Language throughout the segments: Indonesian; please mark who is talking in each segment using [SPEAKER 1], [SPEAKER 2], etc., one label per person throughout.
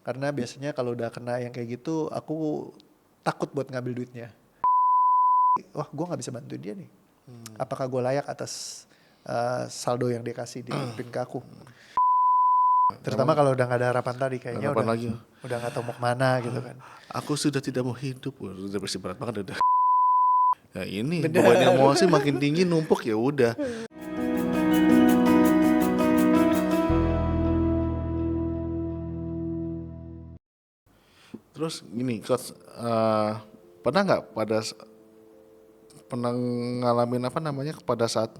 [SPEAKER 1] Karena biasanya kalau udah kena yang kayak gitu, aku takut buat ngambil duitnya. Wah, gue nggak bisa bantuin dia nih. Apakah gue layak atas saldo yang dia kasih di pin ke aku? Terutama
[SPEAKER 2] Emang
[SPEAKER 1] kalau udah nggak ada harapan tadi, kayaknya
[SPEAKER 2] harapan lagi.
[SPEAKER 1] udah nggak tahu mau kemana gitu kan.
[SPEAKER 2] Aku sudah tidak mau hidup. Wah, depresi berat banget udah. Ya ini beban
[SPEAKER 1] Bener.
[SPEAKER 2] emosi makin tinggi numpuk ya udah. Terus gini, coach, pernah nggak pernah ngalamin apa namanya pada saat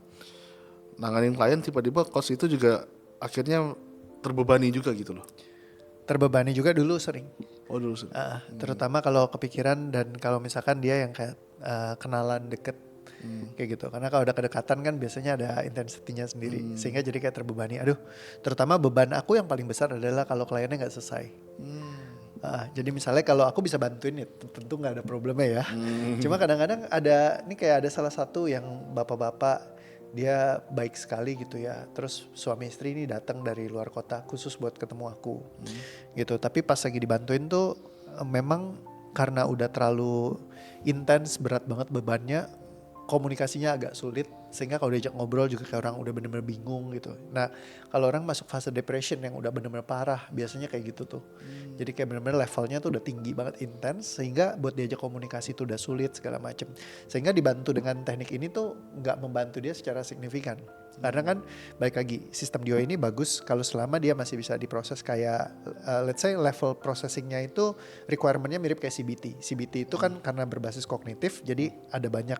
[SPEAKER 2] nanganin klien tiba-tiba coach itu juga akhirnya terbebani juga gitu loh.
[SPEAKER 1] Terbebani juga dulu sering.
[SPEAKER 2] Oh dulu
[SPEAKER 1] Terutama kalau kepikiran dan kalau misalkan dia yang kayak kenalan deket kayak gitu. Karena kalau ada kedekatan kan biasanya ada intensitinya sendiri, sehingga jadi kayak terbebani. Aduh, terutama beban aku yang paling besar adalah kalau kliennya nggak selesai. Jadi misalnya kalau aku bisa bantuin ya tentu nggak ada problemnya ya. Cuma kadang-kadang ada, ini kayak ada salah satu yang bapak-bapak, dia baik sekali gitu ya. Terus suami istri ini datang dari luar kota khusus buat ketemu aku gitu. Tapi pas lagi dibantuin tuh memang karena udah terlalu intens, berat banget bebannya, komunikasinya agak sulit, sehingga kalau diajak ngobrol juga kayak orang udah bener-bener bingung gitu. Nah kalau orang masuk fase depression yang udah bener-bener parah, biasanya kayak gitu tuh. Jadi kayak bener-bener levelnya tuh udah tinggi banget, intens, sehingga buat diajak komunikasi tuh udah sulit segala macem. Sehingga dibantu dengan teknik ini tuh nggak membantu dia secara signifikan. Karena kan balik lagi, sistem DIY ini bagus kalau selama dia masih bisa diproses kayak let's say level processingnya itu requirementnya mirip kayak CBT. CBT itu kan karena berbasis kognitif, jadi ada banyak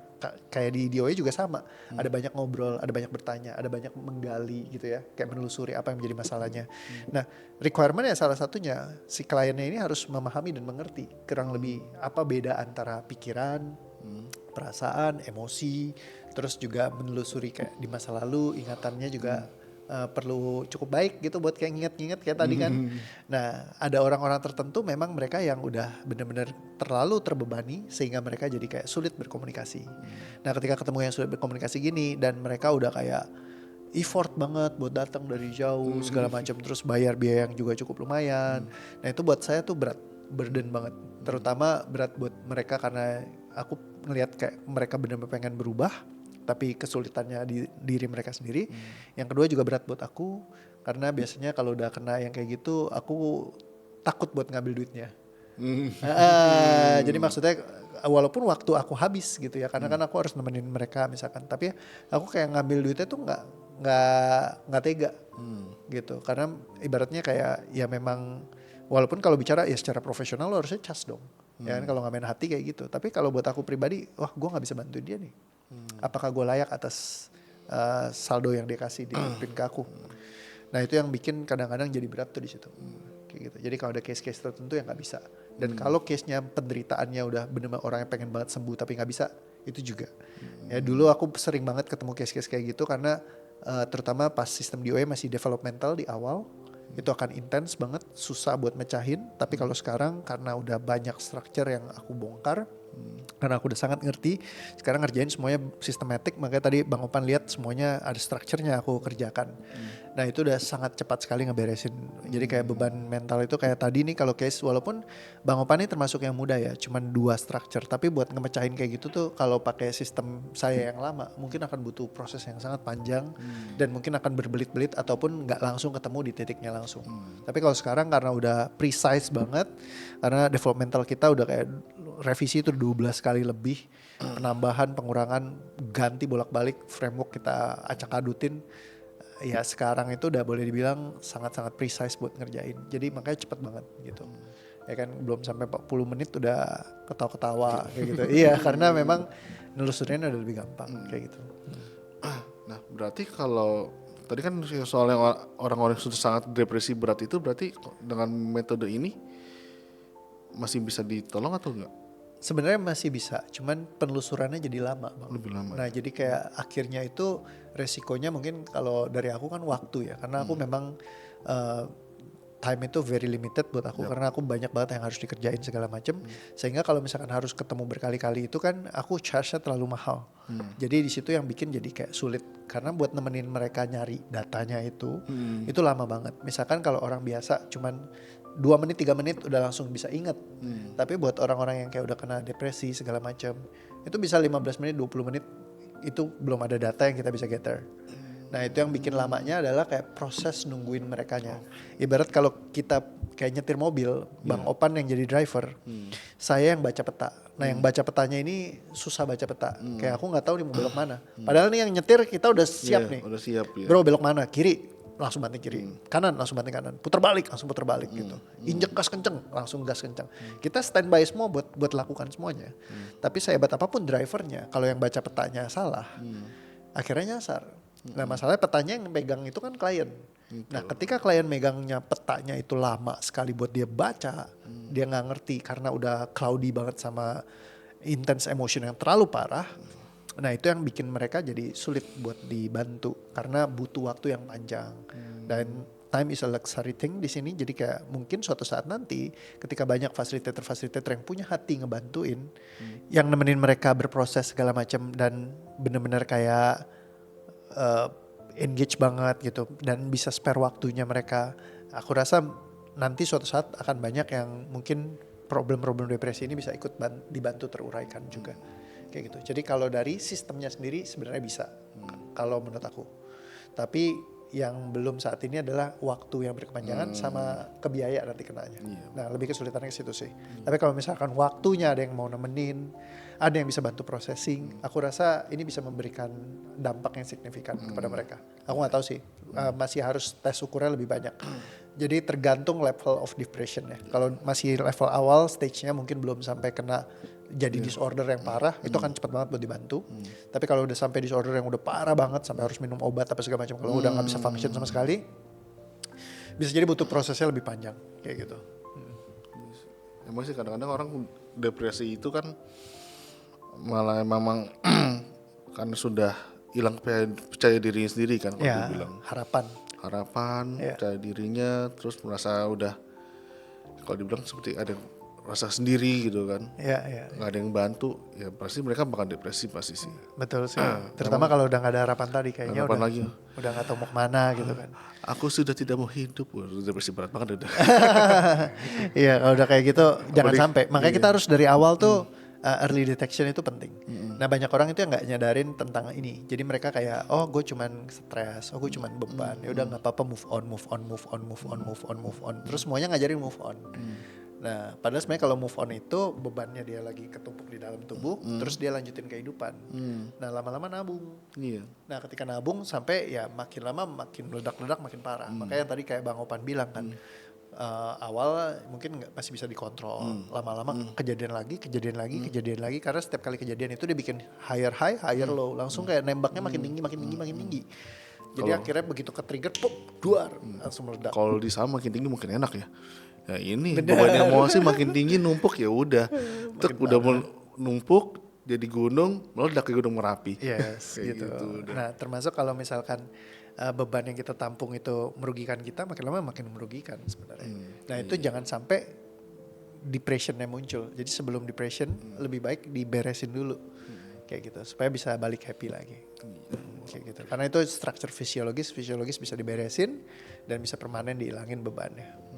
[SPEAKER 1] kayak di DIY juga sama. Ada banyak ngobrol, ada banyak bertanya, ada banyak menggali gitu ya, kayak menelusuri apa yang menjadi masalahnya. Nah requirementnya salah satunya si kliennya ini harus memahami dan mengerti kurang lebih apa beda antara pikiran, perasaan, emosi, terus juga menelusuri kayak di masa lalu, ingatannya juga perlu cukup baik gitu buat kayak nginget-nginget kayak tadi kan. Nah ada orang-orang tertentu memang mereka yang udah benar-benar terlalu terbebani sehingga mereka jadi kayak sulit berkomunikasi. Nah ketika ketemu yang sulit berkomunikasi gini dan mereka udah kayak effort banget buat datang dari jauh segala macam, terus bayar biaya yang juga cukup lumayan. Nah itu buat saya tuh berat, burden banget. Terutama berat buat mereka karena aku ngelihat kayak mereka benar-benar pengen berubah, tapi kesulitannya di diri mereka sendiri. Yang kedua juga berat buat aku karena biasanya kalau udah kena yang kayak gitu aku takut buat ngambil duitnya. Jadi maksudnya walaupun waktu aku habis gitu ya, karena kan aku harus nemenin mereka misalkan, tapi aku kayak ngambil duitnya tuh nggak tega gitu, karena ibaratnya kayak ya memang walaupun kalau bicara ya secara profesional lo harusnya cas dong, ya kan, kalau nggak main hati kayak gitu. Tapi kalau buat aku pribadi, wah gue nggak bisa bantuin dia nih. Apakah gue layak atas saldo yang dia kasih di pin ke aku? Nah itu yang bikin kadang-kadang jadi berat tuh di situ. Kayak gitu. Jadi kalau ada case-case tertentu yang nggak bisa. Dan kalau case-nya penderitaannya udah bener-bener orang yang pengen banget sembuh tapi nggak bisa, itu juga. Ya dulu aku sering banget ketemu case-case kayak gitu karena terutama pas sistem DOA masih developmental di awal, itu akan intens banget, susah buat mecahin. Tapi kalau sekarang karena udah banyak structure yang aku bongkar, karena aku udah sangat ngerti, sekarang ngerjain semuanya sistematik, makanya tadi Bang Opan lihat semuanya ada strukturnya aku kerjakan. Nah itu udah sangat cepat sekali ngeberesin. Jadi kayak beban mental itu kayak tadi nih, kalau case walaupun Bang Opan ini termasuk yang muda ya, cuman 2 structure, tapi buat ngemecahin kayak gitu tuh kalau pakai sistem saya yang lama mungkin akan butuh proses yang sangat panjang dan mungkin akan berbelit-belit ataupun nggak langsung ketemu di titiknya langsung. Tapi kalau sekarang karena udah precise banget, karena developmental kita udah kayak revisi itu 12 kali lebih, penambahan, pengurangan, ganti bolak-balik, framework kita acak-adutin. Ya sekarang itu udah boleh dibilang sangat-sangat precise buat ngerjain. Jadi makanya cepet banget gitu. Ya kan belum sampai 40 menit udah ketawa-ketawa kayak gitu. Iya karena memang nelusurinnya udah lebih gampang kayak gitu.
[SPEAKER 2] Nah berarti kalau tadi kan soal yang orang-orang yang sudah sangat depresi berat itu berarti dengan metode ini masih bisa ditolong atau enggak?
[SPEAKER 1] Sebenarnya masih bisa, cuman penelusurannya jadi lama Bang.
[SPEAKER 2] Lebih lama.
[SPEAKER 1] Nah jadi kayak akhirnya itu resikonya mungkin kalau dari aku kan waktu ya, karena aku memang time itu very limited buat aku, karena aku banyak banget yang harus dikerjain segala macem. Sehingga kalau misalkan harus ketemu berkali-kali itu kan aku charge-nya terlalu mahal. Jadi di situ yang bikin jadi kayak sulit, karena buat nemenin mereka nyari datanya itu lama banget. Misalkan kalau orang biasa cuman 2 menit 3 menit udah langsung bisa inget. Tapi buat orang-orang yang kayak udah kena depresi segala macam, itu bisa 15 menit 20 menit itu belum ada data yang kita bisa gather. Nah itu yang bikin lamanya adalah kayak proses nungguin merekanya. Ibarat kalau kita kayak nyetir mobil, Bang Opan yang jadi driver, saya yang baca peta. Nah yang baca petanya ini susah baca peta. Kayak aku nggak tahu nih mau belok mana. Padahal nih yang nyetir kita udah siap nih.
[SPEAKER 2] Udah siap ya.
[SPEAKER 1] Bro belok mana? Kiri, langsung banting kiri. Kanan, langsung banting kanan. Putar balik, langsung putar balik gitu. Injek gas kenceng, langsung gas kenceng. Kita standby semua buat lakukan semuanya. Tapi sehebat apapun drivernya, kalau yang baca petanya salah, akhirnya nyasar. Nah masalahnya petanya yang megang itu kan klien. Nah ketika klien megangnya petanya itu lama sekali buat dia baca, dia nggak ngerti karena udah cloudy banget sama intense emotion yang terlalu parah. Nah itu yang bikin mereka jadi sulit buat dibantu karena butuh waktu yang panjang. Dan time is a luxury thing di sini. Jadi kayak mungkin suatu saat nanti ketika banyak fasilitator yang punya hati ngebantuin, yang nemenin mereka berproses segala macam dan bener-bener kayak engage banget gitu dan bisa spare waktunya mereka. Aku rasa nanti suatu saat akan banyak yang mungkin problem-problem depresi ini bisa ikut dibantu teruraikan juga. Kayak gitu. Jadi kalau dari sistemnya sendiri sebenarnya bisa, kalau menurut aku. Tapi yang belum saat ini adalah waktu yang berkepanjangan sama kebiaya nanti kenanya. Nah lebih kesulitannya ke situ sih. Tapi kalau misalkan waktunya ada yang mau nemenin, ada yang bisa bantu processing, aku rasa ini bisa memberikan dampak yang signifikan kepada mereka. Aku nggak tahu sih, masih harus tes ukurnya lebih banyak. Jadi tergantung level of depression ya. Kalau masih level awal, stage-nya mungkin belum sampai kena jadi disorder yang parah, itu kan cepat banget buat dibantu. Tapi kalau udah sampai disorder yang udah parah banget, sampai harus minum obat apa segala macam, kalau udah nggak bisa function sama sekali, bisa jadi butuh prosesnya lebih panjang, kayak gitu.
[SPEAKER 2] Emang sih kadang-kadang orang depresi itu kan malah memang karena sudah hilang percaya dirinya sendiri kan kalau
[SPEAKER 1] Ya,
[SPEAKER 2] dibilang. Harapan, percaya dirinya, terus merasa udah kalau dibilang seperti ada rasa sendiri gitu kan. Nggak ada yang bantu, ya pasti mereka bakal depresi pasti sih.
[SPEAKER 1] Betul sih. Terutama kalau udah nggak ada harapan tadi kayaknya
[SPEAKER 2] Harapan lagi.
[SPEAKER 1] udah nggak tahu mau kemana gitu kan.
[SPEAKER 2] Aku sudah tidak mau hidup, wah, depresi berat banget udah.
[SPEAKER 1] Iya kalau udah kayak gitu jangan sampai. Makanya kita harus dari awal tuh early detection itu penting. Nah banyak orang itu yang nggak nyadarin tentang ini. Jadi mereka kayak oh gue cuman stres, oh gue cuman beban. Ya udah nggak apa-apa move on. Terus semuanya ngajarin move on. Nah padahal sebenarnya kalau move on itu bebannya dia lagi ketumpuk di dalam tubuh, terus dia lanjutin kehidupan. Nah lama-lama nabung. Nah ketika nabung sampai ya makin lama makin meledak-ledak makin parah. Makanya tadi kayak Bang Opan bilang kan, awal mungkin masih bisa dikontrol, lama-lama kejadian lagi karena setiap kali kejadian itu dia bikin higher high, higher low, langsung kayak nembaknya makin tinggi. Jadi akhirnya begitu ke-trigger, pop, duar, langsung meledak.
[SPEAKER 2] Kalau di saham makin tinggi makin enak ya. Ya ini beban emosi makin tinggi numpuk ya udah. Terus udah numpuk jadi gunung, meledak ke Gunung Merapi.
[SPEAKER 1] Yes, gitu. Nah, termasuk kalau misalkan beban yang kita tampung itu merugikan kita, makin lama makin merugikan sebenarnya. Nah, itu jangan sampai depressionnya muncul. Jadi sebelum depression lebih baik diberesin dulu. Kayak gitu, supaya bisa balik happy lagi. Kayak gitu. Karena itu struktur fisiologis bisa diberesin dan bisa permanen dihilangin bebannya.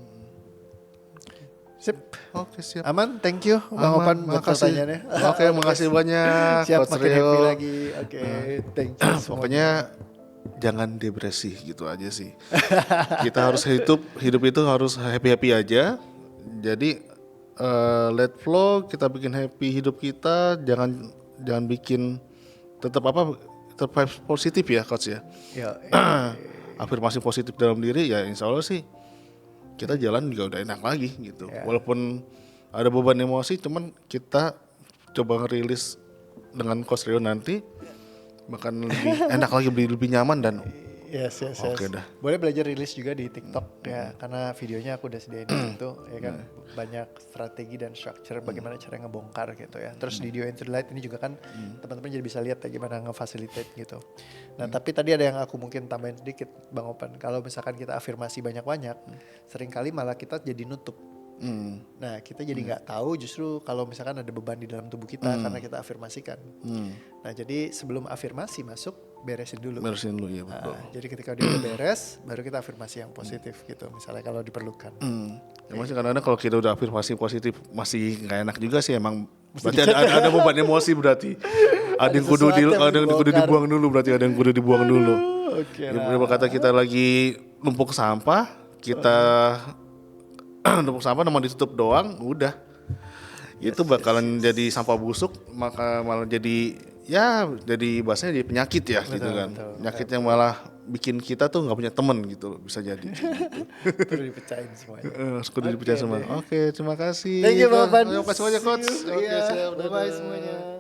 [SPEAKER 1] Sip.
[SPEAKER 2] Oke, siap.
[SPEAKER 1] Aman, thank you Bang Opan buat pertanyaannya.
[SPEAKER 2] Oke, makasih banyak.
[SPEAKER 1] Siap,
[SPEAKER 2] Coach
[SPEAKER 1] makin
[SPEAKER 2] Rio.
[SPEAKER 1] happy lagi. Oke, thank you semuanya.
[SPEAKER 2] Pokoknya jangan depresi gitu aja sih. Kita harus hidup itu harus happy aja. Jadi let flow, kita bikin happy hidup kita, jangan bikin tetap positif ya coach ya. Afirmasi positif dalam diri ya insya Allah sih kita jalan juga udah enak lagi gitu. Walaupun ada beban emosi, cuman kita coba ngerilis dengan Coach Rio nanti bahkan lebih enak lagi, lebih nyaman dan
[SPEAKER 1] Yes.
[SPEAKER 2] Oke dah.
[SPEAKER 1] Boleh belajar rilis juga di TikTok ya, karena videonya aku udah sediain di situ ya kan. Banyak strategi dan structure bagaimana cara ngebongkar gitu ya. Terus di Dio Into the Light ini juga kan teman-teman jadi bisa lihat ya gimana ngefasilitate gitu. Nah tapi tadi ada yang aku mungkin tambahin sedikit Bang Opan. Kalau misalkan kita afirmasi banyak-banyak, seringkali malah kita jadi nutup. Nah kita jadi nggak tahu justru kalau misalkan ada beban di dalam tubuh kita karena kita afirmasikan. Nah jadi sebelum afirmasi masuk, beresin dulu ya betul. Jadi ketika dia udah beres, baru kita afirmasi yang positif gitu misalnya kalau diperlukan.
[SPEAKER 2] Ya, masih kadang-kadang kalau kita udah afirmasi positif masih nggak enak juga sih emang. Berarti ada beban emosi berarti. Ada yang kudu dibuang dulu berarti ada yang kudu dibuang dulu.
[SPEAKER 1] Oke
[SPEAKER 2] Ibu kata kita lagi numpuk sampah, kita numpuk sampah cuma ditutup doang, udah. Itu bakalan jadi sampah busuk, maka malah jadi bahasanya jadi penyakit ya gitu kan. Penyakit yang malah bikin kita tuh nggak punya teman gitu bisa jadi.
[SPEAKER 1] Perlu dipecahin semuanya.
[SPEAKER 2] Kudu dipercaya semua. Oke, terima kasih.
[SPEAKER 1] Thank you Bapak.
[SPEAKER 2] Terima kasih banyak coach. Oke,
[SPEAKER 1] Iya,
[SPEAKER 2] siap.
[SPEAKER 1] bye-bye semuanya.